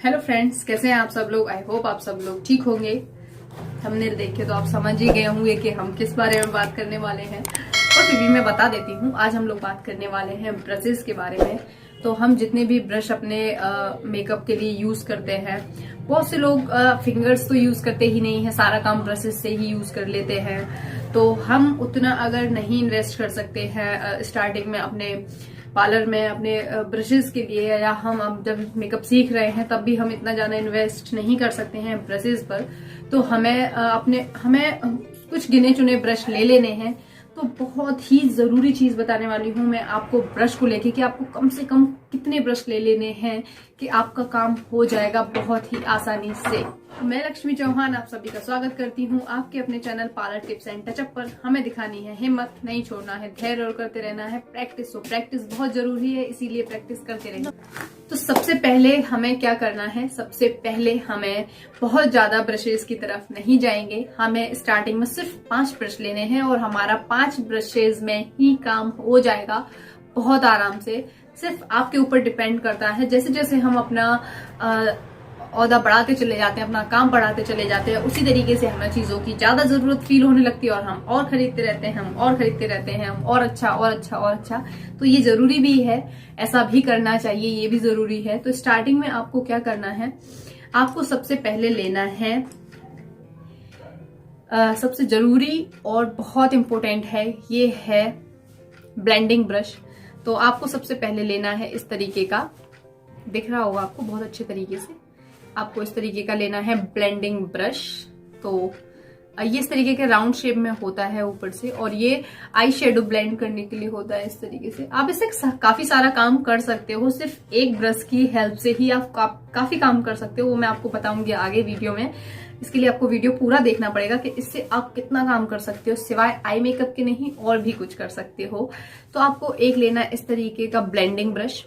Hello friends, कैसे हैं आप सब लोग। आई होप आप सब लोग ठीक होंगे। थंबनेल देख के तो आप समझ ही गए होंगे कि हम किस बारे में बात करने वाले हैं, और फिर भी मैं बता देती हूँ। आज हम लोग बात करने वाले हैं ब्रशेस के बारे में। तो हम जितने भी ब्रश अपने मेकअप के लिए यूज करते हैं, बहुत से लोग फिंगर्स तो यूज करते ही नहीं है, सारा काम ब्रशेस से ही यूज कर लेते हैं। तो हम उतना अगर नहीं इन्वेस्ट कर सकते हैं स्टार्टिंग में अपने पार्लर में अपने ब्रशेस के लिए, या हम अब जब मेकअप सीख रहे हैं तब भी हम इतना ज्यादा इन्वेस्ट नहीं कर सकते हैं ब्रशेस पर, तो हमें कुछ गिने चुने ब्रश ले लेने हैं। तो बहुत ही जरूरी चीज बताने वाली हूं मैं आपको ब्रश को लेके कि आपको कम से कम कितने ब्रश ले लेने हैं कि आपका काम हो जाएगा बहुत ही आसानी से। मैं लक्ष्मी चौहान आप सभी का स्वागत करती हूँ आपके अपने channel parlour tips and touch-up पर। हमें दिखानी है हिम्मत, नहीं छोड़ना है धैर्य और करते रहना है प्रैक्टिस। तो प्रैक्टिस बहुत जरूरी है, इसीलिए प्रैक्टिस करते रहना। तो सबसे पहले हमें क्या करना है, सबसे पहले हमें बहुत ज्यादा ब्रशेस की तरफ नहीं जाएंगे। हमें स्टार्टिंग में सिर्फ 5 ब्रश लेने हैं और हमारा 5 ब्रशेज में ही काम हो जाएगा बहुत आराम से। सिर्फ आपके ऊपर डिपेंड करता है, जैसे जैसे हम अपना औहदा बढ़ाते चले जाते हैं, अपना काम बढ़ाते चले जाते हैं, उसी तरीके से हमें चीजों की ज्यादा जरूरत फील होने लगती है और हम और खरीदते रहते हैं, हम और खरीदते रहते हैं, हम और अच्छा और अच्छा और अच्छा। तो ये जरूरी भी है, ऐसा भी करना चाहिए, ये भी जरूरी है। तो स्टार्टिंग में आपको क्या करना है, आपको सबसे पहले लेना है सबसे जरूरी और बहुत इंपॉर्टेंट है, ये है ब्लेंडिंग ब्रश। तो आपको सबसे पहले लेना है इस तरीके का, दिख रहा होगा आपको बहुत अच्छे तरीके से, आपको इस तरीके का लेना है ब्लेंडिंग ब्रश। तो ये इस तरीके के राउंड शेप में होता है ऊपर से, और ये आई शेडो ब्लेंड करने के लिए होता है इस तरीके से। आप इससे काफी सारा काम कर सकते हो, सिर्फ एक ब्रश की हेल्प से ही आप काफी काम कर सकते हो। वो मैं आपको बताऊंगी आगे वीडियो में। इसके लिए आपको वीडियो पूरा देखना पड़ेगा कि इससे आप कितना काम कर सकते हो, सिवाय आई मेकअप के नहीं और भी कुछ कर सकते हो। तो आपको एक लेना है इस तरीके का ब्लेंडिंग ब्रश।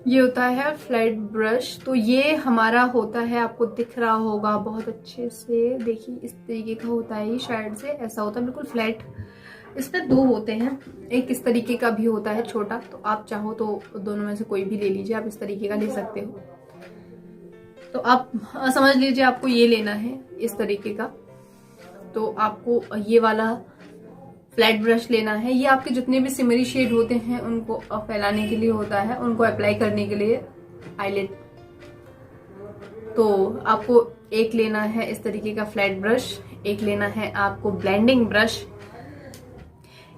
ये होता है फ्लैट ब्रश। तो ये हमारा होता है, आपको दिख रहा होगा बहुत अच्छे से, देखिए इस तरीके का होता है। ये शायद से ऐसा होता है बिल्कुल फ्लैट। इसमें 2 होते हैं, एक इस तरीके का भी होता है छोटा। तो आप चाहो तो दोनों में से कोई भी ले लीजिए, आप इस तरीके का ले सकते हो। तो आप समझ लीजिए आपको ये लेना है इस तरीके का। तो आपको ये वाला फ्लैट ब्रश लेना है। ये आपके जितने भी सिमरी शेड होते हैं उनको फैलाने के लिए होता है, उनको अप्लाई करने के लिए आईलेट। तो आपको एक लेना है इस तरीके का फ्लैट ब्रश, एक लेना है आपको ब्लेंडिंग ब्रश,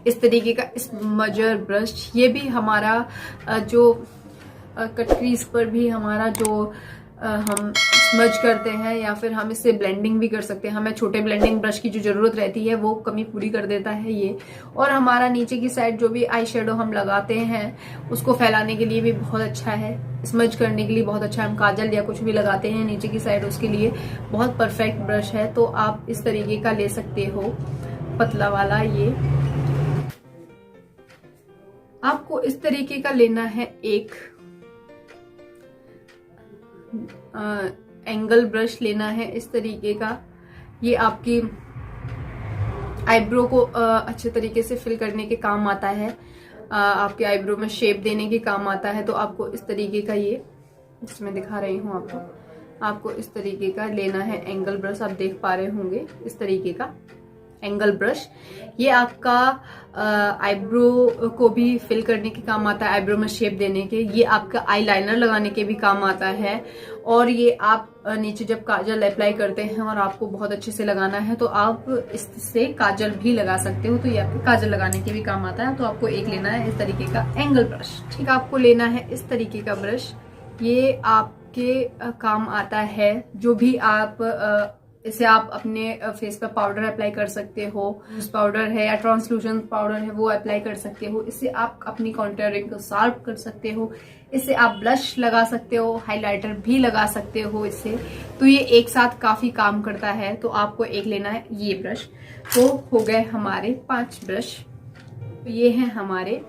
इस तरीके का स्मजर ब्रश। ये भी हमारा जो कट क्रीज पर भी हमारा जो हम स्मज करते हैं, या फिर हम इससे ब्लेंडिंग भी कर सकते हैं। हमें छोटे ब्लेंडिंग ब्रश की जो जरूरत रहती है वो कमी पूरी कर देता है ये। और हमारा नीचे की साइड जो भी आई शेडो हम लगाते हैं उसको फैलाने के लिए भी बहुत अच्छा है, स्मज करने के लिए बहुत अच्छा है। हम काजल या कुछ भी लगाते हैं नीचे की साइड, उसके लिए बहुत परफेक्ट ब्रश है। तो आप इस तरीके का ले सकते हो, पतला वाला। ये आपको इस तरीके का लेना है एक एंगल ब्रश लेना है इस तरीके का। ये आपकी आईब्रो को अच्छे तरीके से फिल करने के काम आता है, आपके आईब्रो में शेप देने के काम आता है। तो आपको इस तरीके का, ये जिसमें दिखा रही हूँ आपको इस तरीके का लेना है एंगल ब्रश। आप देख पा रहे होंगे इस तरीके का एंगल ब्रश। ये आपका आईब्रो को भी फिल करने के काम आता है, आईब्रो में शेप देने के। ये आपका आई लाइनर लगाने के भी काम आता है। और ये आप नीचे जब काजल अप्लाई करते हैं और आपको बहुत अच्छे से लगाना है तो आप इससे काजल भी लगा सकते हो। तो ये आपके काजल लगाने के भी काम आता है। तो आपको एक लेना है इस तरीके का एंगल ब्रश। ठीक, आपको लेना है इस तरीके का ब्रश। ये आपके काम आता है, जो भी आप इसे आप अपने फेस पर पाउडर अप्लाई कर सकते हो, पाउडर है या ट्रांसलूशन पाउडर है वो अप्लाई कर सकते हो। इससे आप अपनी कॉन्टूरिंग को शार्प कर सकते हो, इससे आप ब्लश लगा सकते हो, हाइलाइटर भी लगा सकते हो इससे। तो ये एक साथ काफी काम करता है। तो आपको एक लेना है ये ब्रश। तो हो गए हमारे 5 ब्रश। तो ये हैं हमारे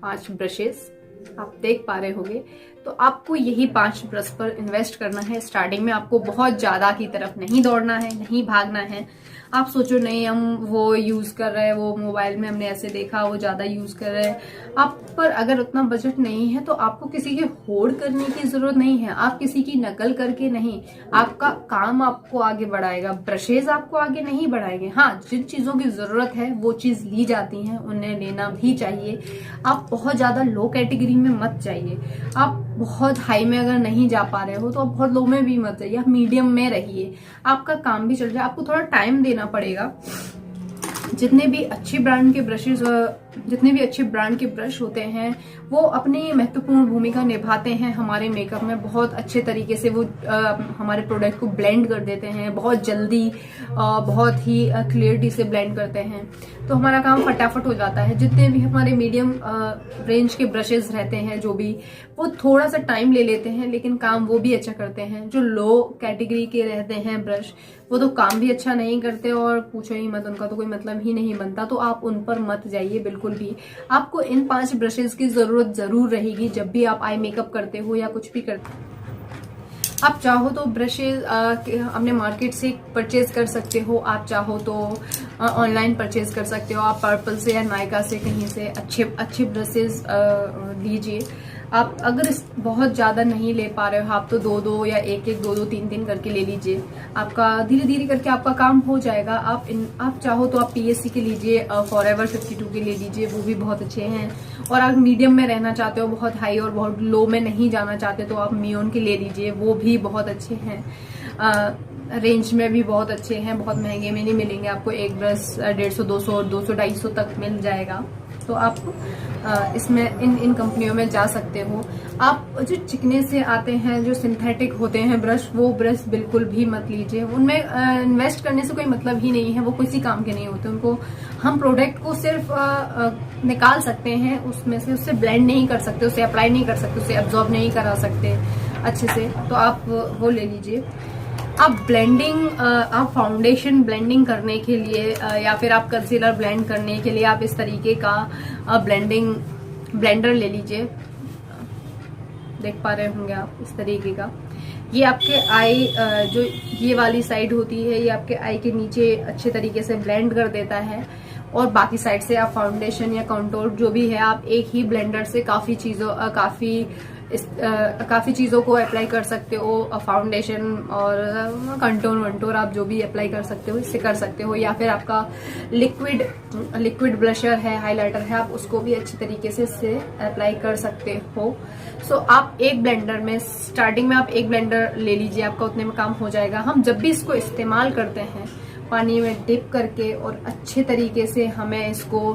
5 ब्रशेस। आप देख पा रहे होंगे। तो आपको यही 5 ब्रश पर इन्वेस्ट करना है। स्टार्टिंग में आपको बहुत ज्यादा की तरफ नहीं दौड़ना है, नहीं भागना है। आप सोचो नहीं हम वो यूज कर रहे हैं, वो मोबाइल में हमने ऐसे देखा वो ज्यादा यूज कर रहे हैं। आप पर अगर उतना बजट नहीं है तो आपको किसी की होड़ करने की जरूरत नहीं है। आप किसी की नकल करके नहीं, आपका काम आपको आगे बढ़ाएगा, ब्रशेज आपको आगे नहीं बढ़ाएंगे। हाँ, जिन चीजों की जरूरत है वो चीज ली जाती है, उन्हें लेना भी चाहिए। आप बहुत ज्यादा लो कैटेगरी में मत जाइए। आप बहुत हाई में अगर नहीं जा पा रहे हो तो आप बहुत लो में भी मत जाइए, आप मीडियम में रहिए। आपका काम भी चल जाए, आपको थोड़ा टाइम देना पड़ेगा। जितने भी अच्छे ब्रांड के ब्रशेस, जितने भी अच्छे ब्रांड के ब्रश होते हैं वो अपनी महत्वपूर्ण भूमिका निभाते हैं हमारे मेकअप में। बहुत अच्छे तरीके से वो हमारे प्रोडक्ट को ब्लेंड कर देते हैं, बहुत जल्दी बहुत ही क्लियरिटी से ब्लेंड करते हैं, तो हमारा काम फटाफट हो जाता है। जितने भी हमारे मीडियम रेंज के ब्रशेस रहते हैं जो भी, वो थोड़ा सा टाइम ले लेते हैं लेकिन काम वो भी अच्छा करते हैं। जो लो कैटेगरी के रहते हैं ब्रश, वो तो काम भी अच्छा नहीं करते और पूछो ही मत, उनका तो कोई मतलब ही नहीं बनता। तो आप उन पर मत जाइए बिल्कुल भी। आपको इन 5 ब्रशेस की जरूरत जरूर रहेगी जब भी आप आई मेकअप करते हो या कुछ भी करते हो। आप चाहो तो ब्रशेज अपने मार्केट से परचेज कर सकते हो, आप चाहो तो ऑनलाइन परचेज कर सकते हो। आप पर्पल से या नायका से कहीं से अच्छे ब्रशेज लीजिए। आप अगर बहुत ज्यादा नहीं ले पा रहे हो आप तो 2-2 या 1-1 2-2 3-3 करके ले लीजिए। आपका धीरे धीरे करके आपका काम हो जाएगा। आप चाहो तो आप पीएससी के लीजिए, फॉरएवर 52 के ले लीजिए, वो भी बहुत अच्छे हैं। और आप मीडियम में रहना चाहते हो, बहुत हाई और बहुत लो में नहीं जाना चाहते तो आप मियोन के ले लीजिए, वो भी बहुत अच्छे हैं। रेंज में भी बहुत अच्छे हैं, बहुत महंगे में नहीं मिलेंगे आपको। एक ब्रश 150, 200, 200-250 तक मिल जाएगा। तो आप इसमें इन कंपनियों में जा सकते हो। आप जो चिकने से आते हैं, जो सिंथेटिक होते हैं ब्रश, वो ब्रश बिल्कुल भी मत लीजिए। उनमें इन्वेस्ट करने से कोई मतलब ही नहीं है, वो किसी काम के नहीं होते। उनको हम प्रोडक्ट को सिर्फ निकाल सकते हैं उसमें से, उससे ब्लेंड नहीं कर सकते, उसे अप्लाई नहीं कर सकते, उसे एब्जॉर्ब नहीं करा सकते अच्छे से। तो आप वो ले लीजिए। आप फाउंडेशन ब्लेंडिंग करने के लिए या फिर आप कंसीलर ब्लेंड करने के लिए आप इस तरीके का ब्लेंडर ले लीजिए। देख पा रहे होंगे आप इस तरीके का। ये आपके आई जो ये वाली साइड होती है, ये आपके आई के नीचे अच्छे तरीके से ब्लेंड कर देता है। और बाकी साइड से आप फाउंडेशन या कंटूर जो भी है, आप एक ही ब्लेंडर से काफी चीजों को अप्लाई कर सकते हो। फाउंडेशन और कंटूर आप जो भी अप्लाई कर सकते हो इससे कर सकते हो। या फिर आपका लिक्विड ब्लशर है, हाइलाइटर है, आप उसको भी अच्छी तरीके से इससे अप्लाई कर सकते हो। सो आप एक ब्लेंडर में स्टार्टिंग में आप एक ब्लेंडर ले लीजिए, आपका उतने में काम हो जाएगा। हम जब भी इसको इस्तेमाल करते हैं पानी में डिप करके, और अच्छे तरीके से हमें इसको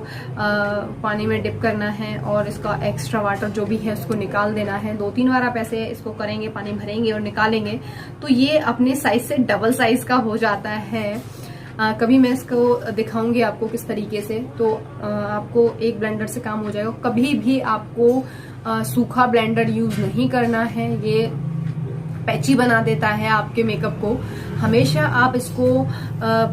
पानी में डिप करना है और इसका एक्स्ट्रा वाटर जो भी है उसको निकाल देना है। 2-3 बार आप ऐसे इसको करेंगे, पानी भरेंगे और निकालेंगे तो ये अपने साइज से डबल साइज का हो जाता है। कभी मैं इसको दिखाऊंगी आपको किस तरीके से। तो आपको एक ब्लेंडर से काम हो जाएगा। कभी भी आपको सूखा ब्लेंडर यूज नहीं करना है, ये पैची बना देता है आपके मेकअप को। हमेशा आप इसको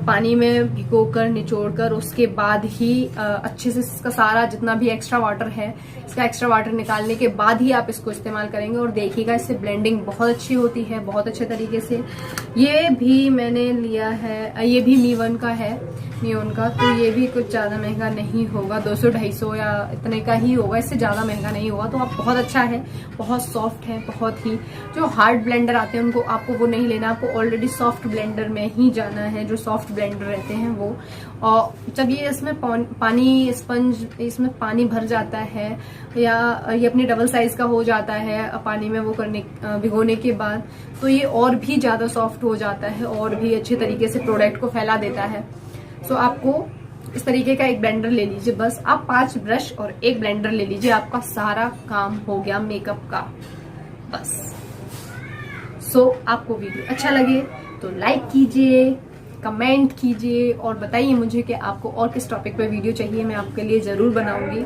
पानी में भिगोकर निचोड़कर उसके बाद ही अच्छे से इसका सारा जितना भी एक्स्ट्रा वाटर है, इसका एक्स्ट्रा वाटर निकालने के बाद ही आप इसको इस्तेमाल करेंगे। और देखिएगा इससे ब्लेंडिंग बहुत अच्छी होती है, बहुत अच्छे तरीके से। ये भी मैंने लिया है, ये भी मीवन का है, मियोन का। तो ये भी कुछ ज्यादा महंगा नहीं होगा, 200-250 या इतने का ही होगा, इससे ज्यादा महंगा नहीं होगा। तो आप बहुत अच्छा है, बहुत सॉफ्ट है, बहुत ही। जो हार्ड ब्लेंडर आते हैं उनको आपको वो नहीं लेना, आपको ऑलरेडी सॉफ्ट ब्लेंडर में ही जाना है, जो सॉफ्ट ब्लेंडर रहते हैं वो। और जब ये इसमें पानी स्पंज इसमें पानी भर जाता है या ये अपने डबल साइज का हो जाता है पानी में वो भिगोने के बाद, तो ये और भी ज्यादा सॉफ्ट हो जाता है और भी अच्छे तरीके से प्रोडक्ट को फैला देता है। सो आपको इस तरीके का एक ब्लेंडर ले लीजिए। बस आप 5 ब्रश और एक ब्लेंडर ले लीजिए, आपका सारा काम हो गया मेकअप का। बस। सो आपको वीडियो अच्छा लगे तो लाइक कीजिए, कमेंट कीजिए और बताइए मुझे कि आपको और किस टॉपिक पे वीडियो चाहिए, मैं आपके लिए जरूर बनाऊंगी।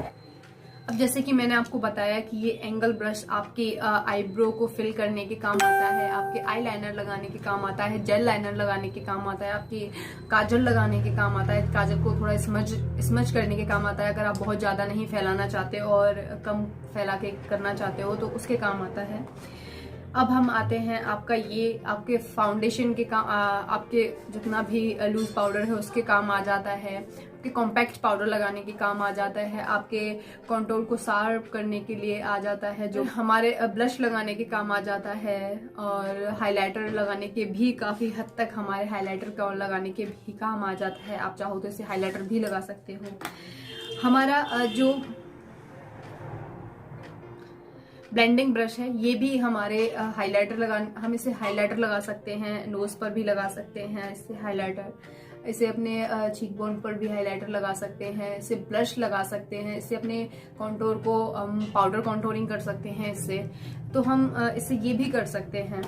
अब जैसे कि मैंने आपको बताया कि ये एंगल ब्रश आपके आईब्रो को फिल करने के काम आता है, आपके आई लाइनर लगाने के काम आता है, जेल लाइनर लगाने के काम आता है, आपके काजल लगाने के काम आता है, काजल को थोड़ा स्मज करने के काम आता है। अगर आप बहुत ज़्यादा नहीं फैलाना चाहते और कम फैला के करना चाहते हो तो उसके काम आता है। अब हम आते हैं आपका ये आपके फाउंडेशन के काम, आपके जितना भी लूज पाउडर है उसके काम आ जाता है, आपके कॉम्पैक्ट पाउडर लगाने के काम आ जाता है, आपके कॉन्टोर को शार्प करने के लिए आ जाता है, जो हमारे ब्लश लगाने के काम आ जाता है, और हाइलाइटर लगाने के भी काफ़ी हद तक हमारे हाइलाइटर का लगाने के भी काम आ जाता है। आप चाहो तो इसे हाइलाइटर भी लगा सकते हो। हमारा जो ब्लेंडिंग ब्रश है ये भी हमारे हम इसे हाइलाइटर लगा सकते हैं, नोज पर भी लगा सकते हैं इससे हाइलाइटर, इसे अपने चीक बोन पर भी हाइलाइटर लगा सकते हैं, इसे ब्लश लगा सकते हैं, इससे अपने कॉन्टोर को पाउडर कॉन्टोरिंग कर सकते हैं इससे, तो हम इससे ये भी कर सकते हैं।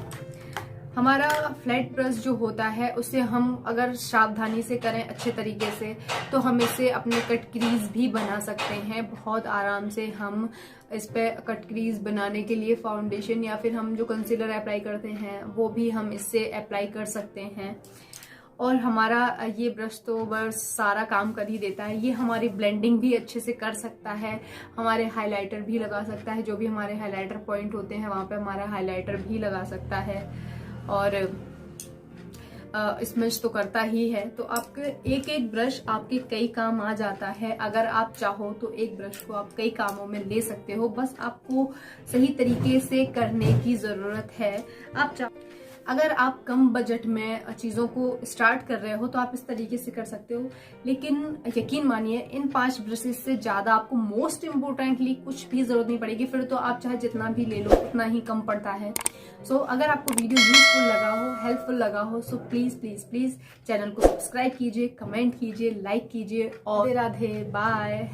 हमारा फ्लैट ब्रश जो होता है उससे हम अगर सावधानी से करें अच्छे तरीके से तो हम इससे अपने कट क्रीज भी बना सकते हैं बहुत आराम से। हम इस पे कट क्रीज बनाने के लिए फाउंडेशन या फिर हम जो कंसीलर अप्लाई करते हैं वो भी हम इससे अप्लाई कर सकते हैं। और हमारा ये ब्रश तो बस सारा काम कर ही देता है, ये हमारी ब्लेंडिंग भी अच्छे से कर सकता है, हमारे हाइलाइटर भी लगा सकता है, जो भी हमारे हाइलाइटर पॉइंट होते हैं वहाँ पे हमारा हाइलाइटर भी लगा सकता है, और स्मज तो करता ही है। तो आपके एक एक ब्रश आपके कई काम आ जाता है। अगर आप चाहो तो एक ब्रश को आप कई कामों में ले सकते हो, बस आपको सही तरीके से करने की जरूरत है। अगर आप कम बजट में चीज़ों को स्टार्ट कर रहे हो तो आप इस तरीके से कर सकते हो, लेकिन यकीन मानिए इन 5 ब्रशेस से ज़्यादा आपको मोस्ट इम्पोर्टेंटली कुछ भी ज़रूरत नहीं पड़ेगी, फिर तो आप चाहे जितना भी ले लो उतना ही कम पड़ता है। सो अगर आपको वीडियो यूजफुल लगा हो, हेल्पफुल लगा हो, so please please please channel को सब्सक्राइब कीजिए, कमेंट कीजिए, लाइक कीजिए, और राधे बाय।